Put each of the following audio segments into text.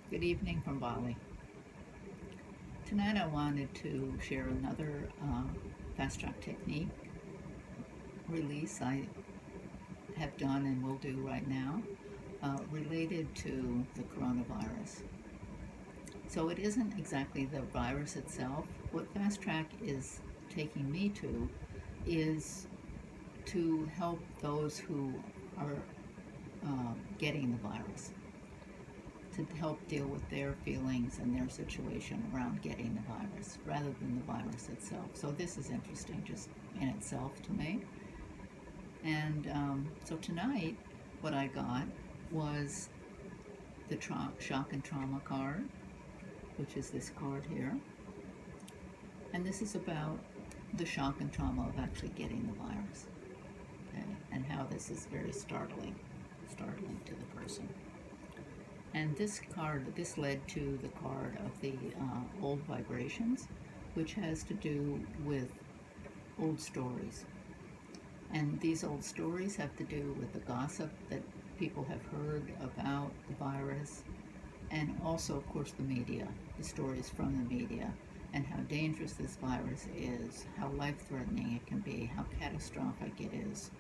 Good evening from Bali. Tonight I wanted to share another fast track technique release I have done and will do right now related to the coronavirus. So it isn't exactly the virus itself. What fast track is taking me to is to help those who are getting the virus, to help deal with their feelings and their situation around getting the virus rather than the virus itself. So this is interesting just in itself to me. And so tonight what I got was the shock and trauma card, which is this card here. And this is about the shock and trauma of actually getting the virus, okay? And how this is very startling to the person. And this card, this led to the card of the old vibrations, which has to do with old stories. And these old stories have to do with the gossip that people have heard about the virus, and also, of course, the media, the stories from the media, and how dangerous this virus is, how life-threatening it can be, how catastrophic it is,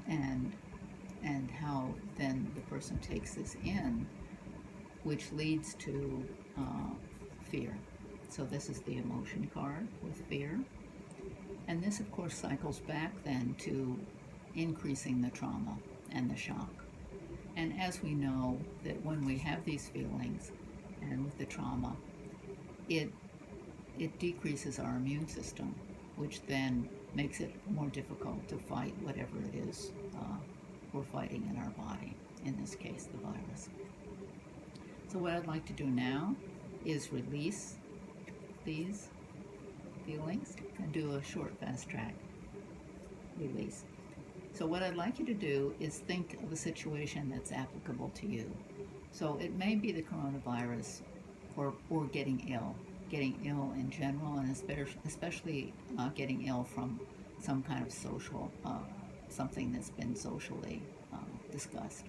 and how then the person takes this in, which leads to fear. So this is the emotion card with fear. And this, of course, cycles back then to increasing the trauma and the shock. And as we know, that when we have these feelings and with the trauma, it decreases our immune system, which then makes it more difficult to fight whatever it is we're fighting in our body, in this case, the virus. So what I'd like to do now is release these feelings and do a short fast track release. So what I'd like you to do is think of a situation that's applicable to you. So it may be the coronavirus or getting ill in general, and especially getting ill from some kind of social, something that's been socially discussed.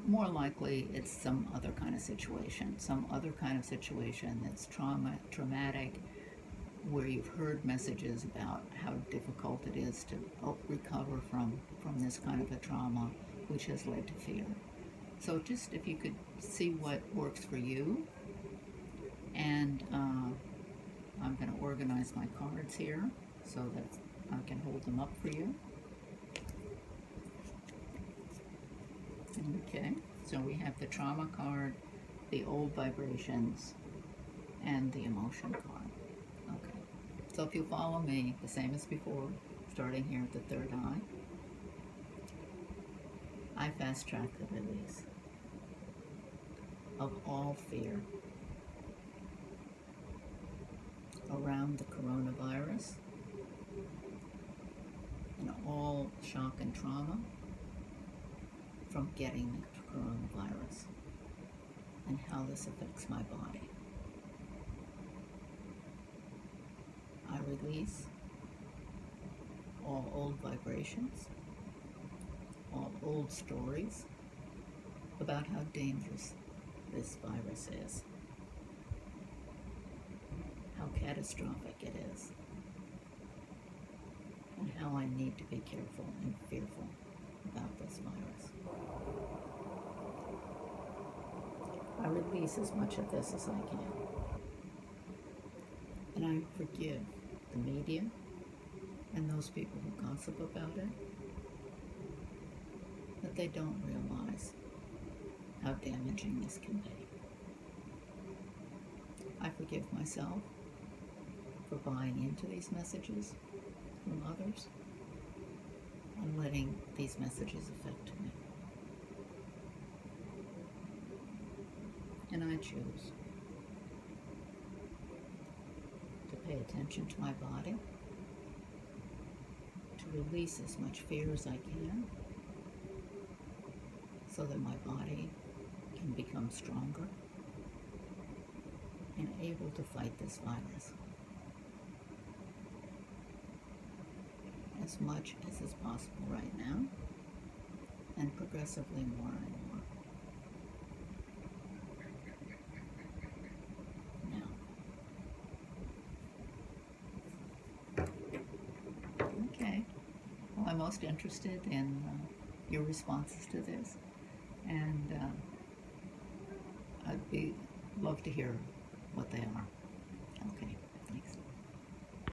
More likely it's some other kind of situation that's traumatic, where you've heard messages about how difficult it is to recover from this kind of a trauma, which has led to fear. So just if you could see what works for you, and I'm going to organize my cards here so that I can hold them up for you. Okay, so we have the trauma card, the old vibrations, and the emotion card. Okay, so if you follow me, the same as before, starting here at the third eye, I fast track the release of all fear around the coronavirus and all shock and trauma from getting the coronavirus and how this affects my body. I release all old vibrations, all old stories about how dangerous this virus is, how catastrophic it is, and how I need to be careful and fearful about this virus. I release as much of this as I can. And I forgive the media and those people who gossip about it, that they don't realize how damaging this can be. I forgive myself for buying into these messages from others and letting these messages affect me. And I choose to pay attention to my body, to release as much fear as I can, so that my body can become stronger and able to fight this virus as much as is possible right now, and progressively more and more. I'm most interested in your responses to this, and love to hear what they are. Okay.